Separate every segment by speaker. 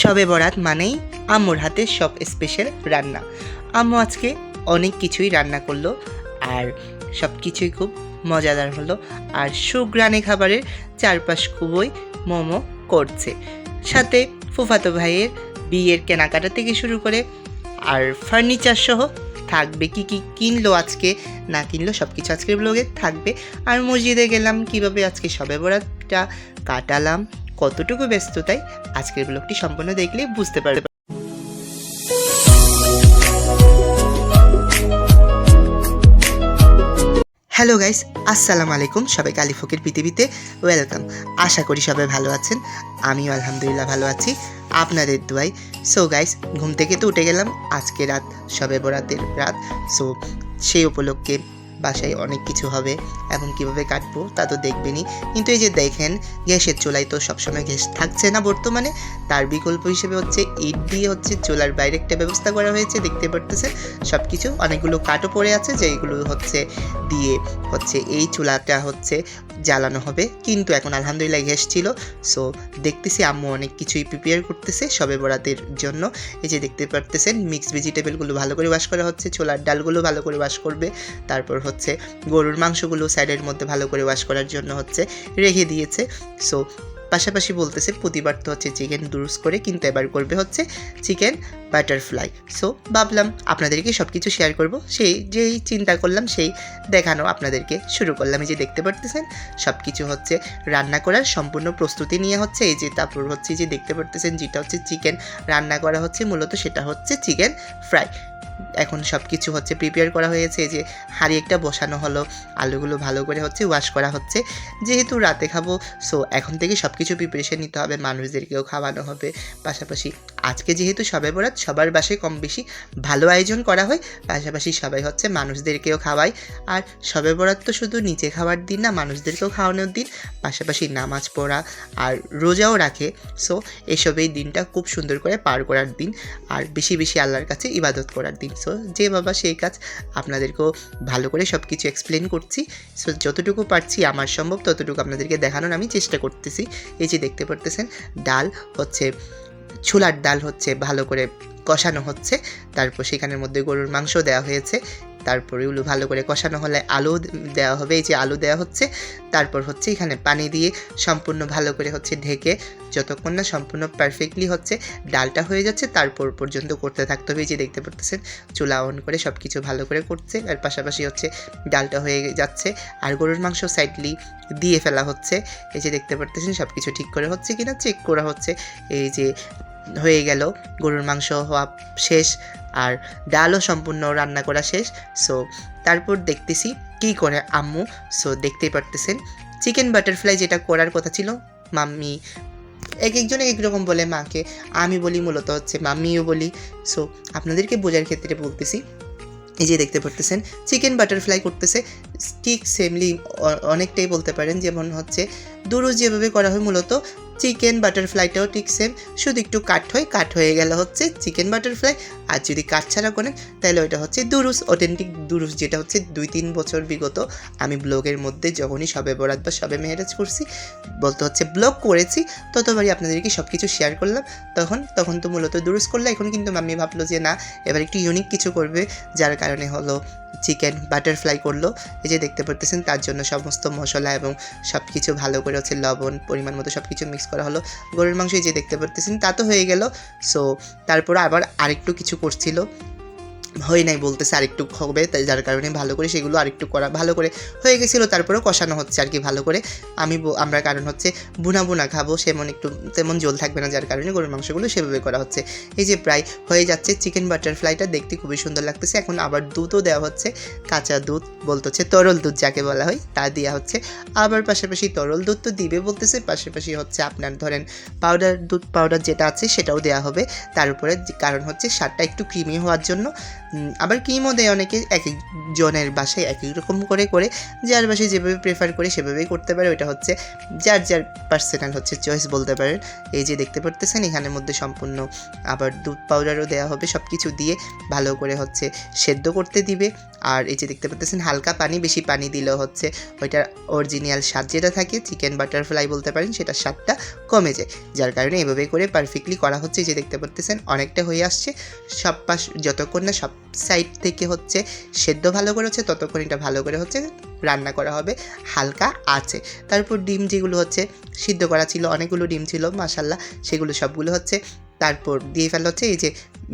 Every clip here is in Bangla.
Speaker 1: শবে বরাত মানেই আম্মুর হাতে সব স্পেশাল রান্না। আম্মু আজকে অনেক কিছুই রান্না করলো আর সব কিছুই খুব মজাদার হলো। আর সুগ্রানে খাবারের চারপাশ খুবই মোমো করছে। সাথে ফুফাতো ভাইয়ের বিয়ের কেনাকাটা থেকে শুরু করে আর ফার্নিচার সহ থাকবে কি কি কিনলো আজকে না কিনলো সব কিছু আজকের ব্লগে থাকবে। আর মসজিদে গেলাম, কিভাবে আজকে শবে বরাতটা কাটালাম, কতটুকু ব্যস্ততায়, আজকের ব্লগটি সম্পূর্ণ দেখলে বুঝতে পারবে। হ্যালো গাইস, আসসালামু আলাইকুম। সবাই কালিফকের পৃথিবীতে ওয়েলকাম। আশা করি সবাই ভালো আছেন, আমিও আলহামদুলিল্লাহ ভালো আছি আপনাদের দোয়ায়। সো গাইস, ঘুম থেকে তো উঠে গেলাম, আজকে রাত শবে বরাতের রাত। সো সেই উপলক্ষে বাসায় অনেক কিছু হবে এবং কীভাবে কাটবো তা তো দেখবেনই। কিন্তু এই যে দেখেন, গ্যাসের চুলায় তো সবসময় গ্যাস থাকছে না বর্তমানে, তার বিকল্প হিসেবে হচ্ছে ইট দিয়ে হচ্ছে চুলার বাইরে একটা ব্যবস্থা করা হয়েছে। দেখতে পারতেছেন সব কিছু, অনেকগুলো কাঠও পড়ে আছে যেগুলো হচ্ছে দিয়ে হচ্ছে এই চুলাটা হচ্ছে জ্বালানো হবে। কিন্তু এখন আলহামদুলিল্লাহ গ্যাস ছিল। সো দেখতেছি আম্মু অনেক কিছুই প্রিপেয়ার করতেছে শবে বরাতের জন্য। এই যে দেখতে পারতেছেন মিক্সড ভেজিটেবলগুলো ভালো করে ওয়াশ করা হচ্ছে, ছোলার ডালগুলো ভালো করে ওয়াশ করবে, তারপর হচ্ছে গরুর মাংসগুলো সাইডের মধ্যে ভালো করে ওয়াশ করার জন্য হচ্ছে রেখে দিয়েছে। সো পাশাপাশি বলতেছে প্রতিবার তো হচ্ছে চিকেন দুরুস করে, কিন্তু এবার করবে হচ্ছে চিকেন বাটারফ্লাই। সো ভাবলাম আপনাদেরকে সব কিছু শেয়ার করব, সেই যেই চিন্তা করলাম সেই দেখানো আপনাদেরকে শুরু করলাম। এই যে দেখতে পারতেছেন সব কিছু হচ্ছে রান্না করার সম্পূর্ণ প্রস্তুতি নিয়ে হচ্ছে। এই যে তারপর হচ্ছে যে দেখতে পারতেছেন যেটা হচ্ছে চিকেন রান্না করা হচ্ছে, মূলত সেটা হচ্ছে চিকেন ফ্রাই। এখন সব কিছু হচ্ছে প্রিপেয়ার করা হয়েছে। এই যে হাঁড়ি একটা বসানো হলো, আলুগুলো ভালো করে হচ্ছে ওয়াশ করা হচ্ছে, যেহেতু রাতে খাবো। সো এখন থেকে সব কিছু প্রিপারেশন নিতে হবে, মানুষদেরকেও খাওয়ানো হবে। পাশাপাশি আজকে যেহেতু শবে বরাত, সবার বাসায় কম বেশি ভালো আয়োজন করা হয়, পাশাপাশি সবাই হচ্ছে মানুষদেরকেও খাওয়ায়। আর শবে বরাত তো শুধু নিচে খাওয়ার দিন না, মানুষদেরকেও খাওয়ানোর দিন, পাশাপাশি নামাজ পড়া আর রোজাও রাখে। সো এসব এই দিনটা খুব সুন্দর করে পার করার দিন আর বেশি বেশি আল্লাহর কাছে ইবাদত করার দিন। সো যে বাবা সেই কাজ, আপনাদেরকেও ভালো করে সব কিছু এক্সপ্লেন করছি। সো যতটুকু পারছি আমার সম্ভব ততটুকু আপনাদেরকে দেখানোর আমি চেষ্টা করতেছি। এই যে দেখতে পারতেছেন ডাল হচ্ছে, ছোলার ডাল হচ্ছে ভালো করে কষানো হচ্ছে, তারপর সেখানের মধ্যে গরুর মাংস দেওয়া হয়েছে, তারপরে ওগুলো ভালো করে কষানো হলে আলু দেওয়া হবে। এই যে আলু দেওয়া হচ্ছে, তারপর হচ্ছে এখানে পানি দিয়ে সম্পূর্ণ ভালো করে হচ্ছে ঢেকে যতক্ষণ না সম্পূর্ণ পারফেক্টলি হচ্ছে ডালটা হয়ে যাচ্ছে তারপর পর্যন্ত করতে থাকতে হবে। এই যে দেখতে পারতেছেন চুলা অন করে সব কিছু ভালো করে করছে, আর পাশাপাশি হচ্ছে ডালটা হয়ে যাচ্ছে আর গরুর মাংস সাইডলি দিয়ে ফেলা হচ্ছে। এই যে দেখতে পারতেছেন সব কিছু ঠিক করে হচ্ছে কিনা চেক করা হচ্ছে। এই যে হয়ে গেল, গরুর মাংস হওয়া শেষ আর ডালও সম্পূর্ণ রান্না করা শেষ। সো তারপর দেখতেছি কী করে আম্মু। সো দেখতেই পারতেছেন চিকেন বাটারফ্লাই যেটা করার কথা ছিল, মাম্মি এক একজন এক রকম বলে মাকে, আমি বলি মূলত হচ্ছে মাম্মিও বলি। সো আপনাদেরকে বোঝার ক্ষেত্রে বলতেছি। এই যে দেখতে পারতেছেন চিকেন বাটারফ্লাই করতেছে, ঠিক সেমলি অনেকটাই বলতে পারেন যেমন হচ্ছে দুরুস যেভাবে করা হয়, মূলত চিকেন বাটারফ্লাইটাও ঠিক সেম, শুধু একটু কাট হয়ে গেল হচ্ছে চিকেন বাটারফ্লাই। আর যদি কাট ছাড়া করেন তাহলে ওইটা হচ্ছে দুরুস, অথেন্টিক দুরুস, যেটা হচ্ছে 2-3 বছর বিগত আমি ব্লগের মধ্যে যখনই শবে বরাত বা শবে মেহেরাজ করছি, বলতে হচ্ছে ব্লগ করেছি, ততবারই আপনাদেরকে সব কিছু শেয়ার করলাম। তখন তো মূলত দুরুস করলে, এখন কিন্তু মাম্মি ভাবলো যে না, এবার একটু ইউনিক কিছু করবে, যার কারণে হলো চিকেন বাটারফ্লাই করলো। এই যে দেখতে পারতেছেন তার জন্য সমস্ত মশলা এবং সব কিছু ভালো করে হচ্ছে লবণ পরিমাণ মতো সব কিছু মিক্স করা হলো। গরুর মাংস এই যে দেখতে পারতেছেন তা তো হয়ে গেল। সো তারপর আবার আরেকটু কিছু করছিল, হয় নাই বলতেছে আরেকটু হবে, তাই যার কারণে ভালো করে সেগুলো আরেকটু করা ভালো করে হয়ে গেছিলো। তারপরেও কষানো হচ্ছে আর কি ভালো করে। আমরা কারণ হচ্ছে বুনা খাবো, তেমন জল থাকবে না, যার কারণে গরুর মাংসগুলো সেভাবে করা হচ্ছে। এই যে প্রায় হয়ে যাচ্ছে চিকেন বাটারফ্লাইটা, দেখতে খুবই সুন্দর লাগতেছে। এখন আবার দুধও দেওয়া হচ্ছে, কাঁচা দুধ বলতে হচ্ছে তরল দুধ যাকে বলা হয় তা দেওয়া হচ্ছে। আবার পাশাপাশি তরল দুধ তো দিবে বলতেছে, পাশাপাশি হচ্ছে আপনার ধরেন দুধ পাউডার যেটা আছে সেটাও দেওয়া হবে তার উপরে, কারণ হচ্ছে স্বাদটা একটু ক্রিমি হওয়ার জন্য। আবার ক্রিমও দেয় অনেকে, এক একজনের বাসায় এক এক রকম করে করে, যার বাসায় যেভাবে প্রেফার করে সেভাবেই করতে পারে। ওইটা হচ্ছে যার যার পার্সোনাল হচ্ছে চয়েস বলতে পারেন। এই যে দেখতে পারতেছেন এখানের মধ্যে সম্পূর্ণ আবার দুধ পাউডারও দেওয়া হবে, সব কিছু দিয়ে ভালো করে হচ্ছে সেদ্ধ করতে দিবে। আর এই যে দেখতে পাচ্ছেন হালকা পানি, বেশি পানি দিলেও হচ্ছে ওইটার অরিজিনাল স্বাদ যেটা থাকে চিকেন বাটারফ্লাই বলতে পারেন সেটার স্বাদটা কমে যায়, যার কারণে এভাবে করে পারফেক্টলি করা হচ্ছে। যে দেখতে পাচ্ছেন অনেকটা হয়ে আসছে, সব পাশ যতক্ষণ না সব সাইড থেকে হচ্ছে সেদ্ধ ভালো করে হচ্ছে ততক্ষণ এটা ভালো করে হচ্ছে রান্না করা হবে হালকা আছে। তারপর ডিম যেগুলো হচ্ছে সিদ্ধ করা ছিল, অনেকগুলো ডিম ছিল মাশাল্লাহ, সেগুলো সবগুলো হচ্ছে তারপর দিয়ে ফেলা হচ্ছে। এই যে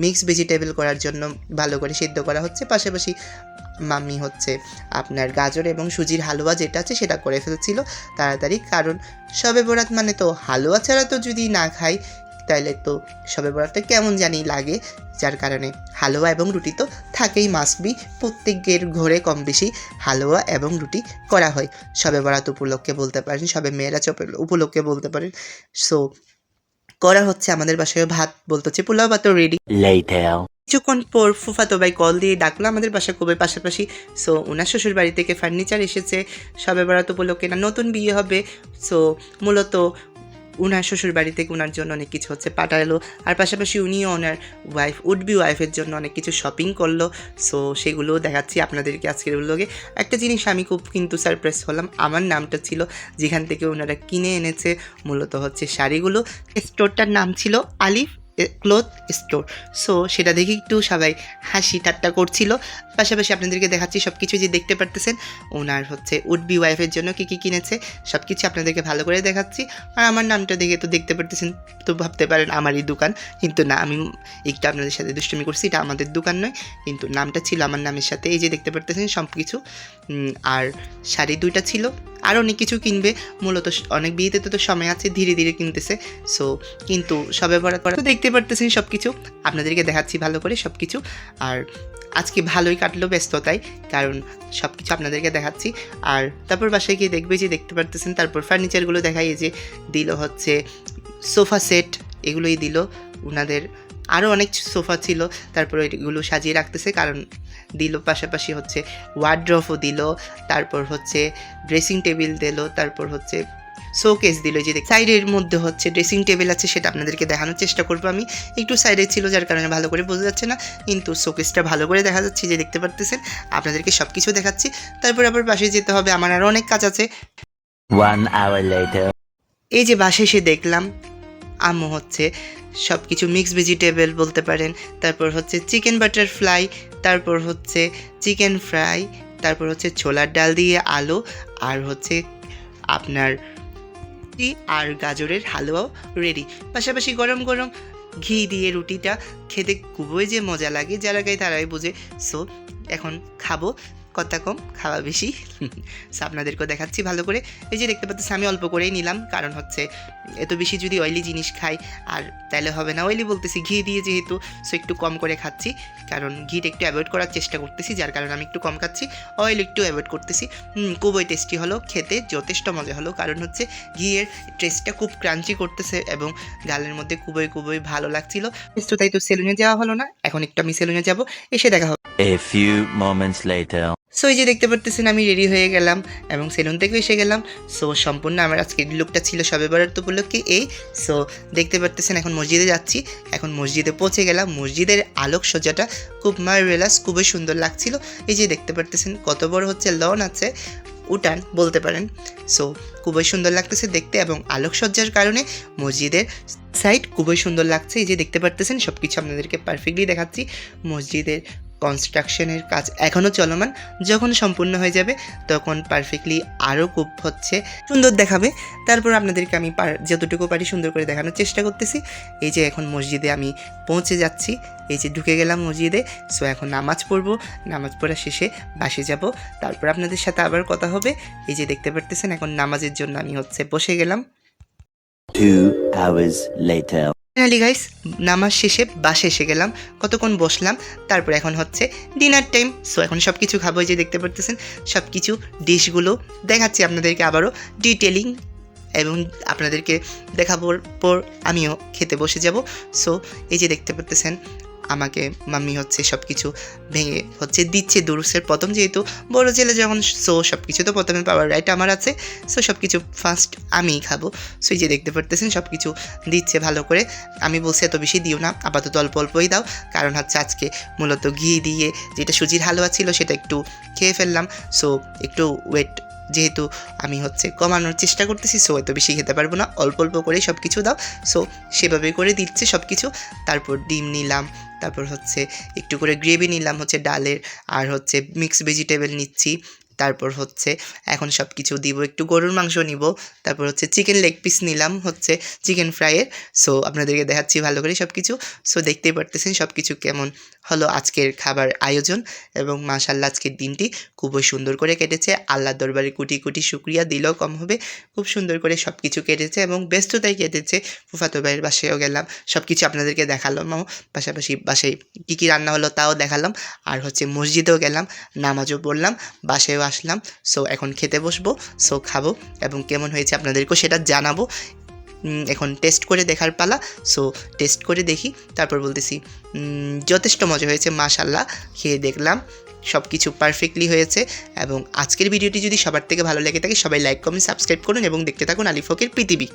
Speaker 1: মিক্স ভেজিটেবল করার জন্য ভালো করে সিদ্ধ করা হচ্ছে, পাশাপাশি মাম্মি হচ্ছে আপনার গাজর এবং সুজির হালুয়া যেটা আছে সেটা করে ফেলছিল তাড়াতাড়ি, কারণ শবে বরাত মানে তো হালুয়া ছাড়া তো যদি না খাই তাহলে তো শবে বরাতটা কেমন জানি লাগে, যার কারণে হালুয়া এবং রুটি তো থাকেই, মাস্ট বি। প্রত্যেকের ঘরে কম বেশি হালুয়া এবং রুটি করা হয় শবে বরাত উপলক্ষে বলতে পারেন, শবে মেয়েরাজ উপলক্ষে বলতে পারেন। সো করা হচ্ছে আমাদের বাসায়, ভাত বলতে হচ্ছে পোলাও ভাত রেডি। কিছুক্ষণ পর ফুফাতো ভাই কল দিয়ে ডাকলো আমাদের বাসা খুবই পাশাপাশি। সো ওনার শ্বশুর বাড়ি থেকে ফার্নিচার এসেছে, শবে বরাত উপলক্ষে না নতুন বিয়ে হবে। সো মূলত উনার শ্বশুর বাড়ি থেকে ওনার জন্য অনেক কিছু হচ্ছে পাঠালো, আর পাশাপাশি উনিও ওনার ওয়াইফ উডবি ওয়াইফের জন্য অনেক কিছু শপিং করলো। সো সেগুলোও দেখাচ্ছি আপনাদেরকে আজকের ব্লগে। একটা জিনিস আমি খুব কিন্তু সারপ্রাইজ হলাম, আমার নামটা ছিল যেখান থেকে ওনারা কিনে এনেছে মূলত হচ্ছে শাড়িগুলো, স্টোরটার নাম ছিল আলিফ ক্লথ স্টোর। সো সেটা দেখে একটু সবাই হাসি ঠাট্টা করছিল। পাশাপাশি আপনাদেরকে দেখাচ্ছি সব কিছু যে দেখতে পারতেছেন ওনার হচ্ছে উডবি ওয়াইফের জন্য কী কী কিনেছে সব কিছু আপনাদেরকে ভালো করে দেখাচ্ছি। আর আমার নামটা দেখে তো দেখতে পারতেছেন, তো ভাবতে পারেন আমারই দোকান, কিন্তু না, আমি একটু আপনাদের সাথে দুষ্টুমি করছি, এটা আমাদের দোকান নয়, কিন্তু নামটা ছিল আমার নামের সাথে। এই যে দেখতে পারতেছেন সব কিছু, আর শাড়ি দুইটা ছিল, আর অনেক কিছু কিনবে। মূলত অনেক বিয়েতে তো সময় আছে, ধীরে ধীরে কিনতেছে। সো কিন্তু সবে বরাত করা তো দেখতে পারতেছেন সব কিছু আপনাদেরকে দেখাচ্ছি ভালো করে সব কিছু। আর আজকে ভালোই কাটলো ব্যস্ততায়, কারণ সব কিছু আপনাদেরকে দেখাচ্ছি। আর তারপর বাসায় গিয়ে দেখবে যে দেখতে পারতেছেন, তারপর ফার্নিচারগুলো দেখাই, যে দিল হচ্ছে সোফা সেট, এগুলোই দিল ওনাদের। আরও অনেক সোফা ছিল, তারপর এগুলো সাজিয়ে রাখতেছে, কারণ দিল পাশাপাশি হচ্ছে ওয়ার্ড্রফও দিল, তারপর হচ্ছে ড্রেসিং টেবিল দিল, তারপর হচ্ছে শোকেস দিল। যে সাইডের মধ্যে হচ্ছে ড্রেসিং টেবিল আছে, সেটা আপনাদেরকে দেখানোর চেষ্টা করবো। আমি একটু সাইডে ছিল যার কারণে ভালো করে বোঝা যাচ্ছে না, কিন্তু শোকেসটা ভালো করে দেখা যাচ্ছে, যে দেখতে পারতেছেন আপনাদেরকে সব কিছু দেখাচ্ছি। তারপর আবার বাসায় যেতে হবে, আমার আরও অনেক কাজ আছে।
Speaker 2: 1 hour later.
Speaker 1: এই যে বাসায় এসে দেখলাম আম্মু হচ্ছে সব কিছু মিক্স ভেজিটেবল বলতে পারেন, তারপর হচ্ছে চিকেন বাটারফ্লাই, তারপর হচ্ছে চিকেন ফ্রাই, তারপর হচ্ছে ছোলার ডাল দিয়ে আলু, আর হচ্ছে আপনার আর গাজরের হালুয়াও রেডি। পাশাপাশি গরম গরম ঘি দিয়ে রুটিটা খেতে খুবই যে মজা লাগে, যারা গায়ে তারাই বোঝে। সো এখন খাবো, কথা কম খাওয়া বেশি। সো আপনাদেরকেও দেখাচ্ছি ভালো করে। এই যে দেখতে পাচ্ছি আমি অল্প করেই নিলাম, কারণ হচ্ছে এত বেশি যদি অয়েলি জিনিস খাই আর তাহলে হবে না। অয়েলি বলতেছি ঘি দিয়ে যেহেতু, সো একটু কম করে খাচ্ছি, কারণ ঘিটা একটু অ্যাভয়েড করার চেষ্টা করতেছি, যার কারণে আমি একটু কম খাচ্ছি, অয়েল একটু অ্যাভয়েড করতেছি। খুবই টেস্টি হলো, খেতে যথেষ্ট মজা হলো, কারণ হচ্ছে ঘিয়ের টেস্টটা খুব ক্রাঞ্চি করতেছে এবং গালের মধ্যে খুবই খুবই ভালো লাগছিল। তো তাই তো সেলুনে যাওয়া হলো না, এখন একটু আমি সেলুনে যাব, এসে দেখা হবে।
Speaker 2: A few moments later.
Speaker 1: So এই যে দেখতে পারতেছেন আমি রেডি হয়ে গেলাম এবং সেলুন থেকে এসে গেলাম। সো সম্পূর্ণ আমার আজকের লুকটা ছিল শবে বরাত উপলক্ষে এই। সো দেখতে পারতেছেন এখন মসজিদে যাচ্ছি, এখন মসজিদে পৌঁছে গেলাম। মসজিদের আলোকসজ্জাটা খুব মার্ভেলাস, খুবই সুন্দর লাগছিল। এই যে দেখতে পারতেছেন কত বড় হচ্ছে লন আছে, উঠান বলতে পারেন। সো খুবই সুন্দর লাগতেছে দেখতে, এবং আলোকসজ্জার কারণে মসজিদের সাইড খুবই সুন্দর লাগছে। এই যে দেখতে পারতেছেন সব কিছু আপনাদেরকে পারফেক্টলি দেখাচ্ছি। মসজিদের কনস্ট্রাকশনের কাজ এখনও চলমান, যখন সম্পূর্ণ হয়ে যাবে তখন পারফেক্টলি আরও খুব হচ্ছে সুন্দর দেখাবে। তারপর আপনাদেরকে আমি যতটুকু পারি সুন্দর করে দেখানোর চেষ্টা করতেছি। এই যে এখন মসজিদে আমি পৌঁছে যাচ্ছি, এই যে ঢুকে গেলাম মসজিদে। সো এখন নামাজ পড়বো, নামাজ পড়া শেষে বাসে যাব, তারপর আপনাদের সাথে আবার কথা হবে। এই যে দেখতে পারতেছেন এখন নামাজের জন্য আমি হচ্ছে বসে গেলাম।
Speaker 2: 2 hours later.
Speaker 1: ফাইনালি গাইস নামাজ শেষে বাসে এসে গেলাম, কতক্ষণ বসলাম, তারপর এখন হচ্ছে ডিনার টাইম। সো এখন সব কিছু খাবো, এই যে দেখতে পারতেছেন সব কিছু ডিশগুলো দেখাচ্ছি আপনাদেরকে আবারও ডিটেলিং, এবং আপনাদেরকে দেখাবোর পর আমিও খেতে বসে যাব। সো এই যে দেখতে পারতেছেন আমাকে মাম্মি হচ্ছে সব কিছু ভেঙে হচ্ছে দিচ্ছে দুরুসের প্রথম, যেহেতু বড় ছেলে যখন, সো সব কিছু তো প্রথমে পাওয়ার রাইট আমার আছে। সো সব কিছু ফার্স্ট আমিই খাবো। সো এই যে দেখতে পারতেছেন সব কিছু দিচ্ছে ভালো করে। আমি বলছি এত বেশি দিও না, আপাতত অল্প অল্পই দাও, কারণ হচ্ছে আজকে মূলত ঘি দিয়ে যেটা সুজির হালুয়া ছিল সেটা একটু খেয়ে ফেললাম। সো একটু ওয়েট যেহেতু আমি হচ্ছে কমানোর চেষ্টা করতেছি, সো এত বেশি খেতে পারবো না, অল্প অল্প করে সব কিছু দাও। সো সেভাবে করে দিচ্ছে সব কিছু। তারপর ডিম নিলাম, তারপর হচ্ছে একটু করে গ্রেভি নিলাম হচ্ছে ডালের, আর হচ্ছে মিক্স ভেজিটেবল নিচ্ছি। তারপর হচ্ছে এখন সব কিছু দিব, একটু গরুর মাংস নিব, তারপর হচ্ছে চিকেন লেগ পিস নিলাম হচ্ছে চিকেন ফ্রাইয়ের। সো আপনাদেরকে দেখাচ্ছি ভালো করে সব কিছু। সো দেখতেই পারতেছেন সব কিছু কেমন হলো আজকের খাবার আয়োজন, এবং মাশাআল্লাহ আজকের দিনটি খুবই সুন্দর করে কেটেছে। আল্লাহর দরবারে কোটি কোটি শুকরিয়া দিলেও কম হবে, খুব সুন্দর করে সব কিছু কেটেছে এবং ব্যস্ততায় কেটেছে। ফুফাতো ভাইয়ের বাসায়ও গেলাম, সব কিছু আপনাদেরকে দেখালামও, পাশাপাশি বাসায় কী কী রান্না হলো তাও দেখালাম। আর হচ্ছে মসজিদেও গেলাম, নামাজও পড়লাম, বাসায়ও আসলাম। সো এখন খেতে বসবো, সো খাবো এবং কেমন হয়েছে আপনাদেরকেও সেটা জানাবো। এখন টেস্ট করে দেখার পালা। সো টেস্ট করে দেখি, তারপর বলতেছি। যথেষ্ট মজা হয়েছে মাশাআল্লাহ, খেয়ে দেখলাম সব কিছু পারফেক্টলি হয়েছে। এবং আজকের ভিডিওটি যদি সবার থেকে ভালো লেগে থাকে সবাই লাইক কমেন্ট সাবস্ক্রাইব করুন এবং দেখতে থাকুন আলিফকের পৃথিবী।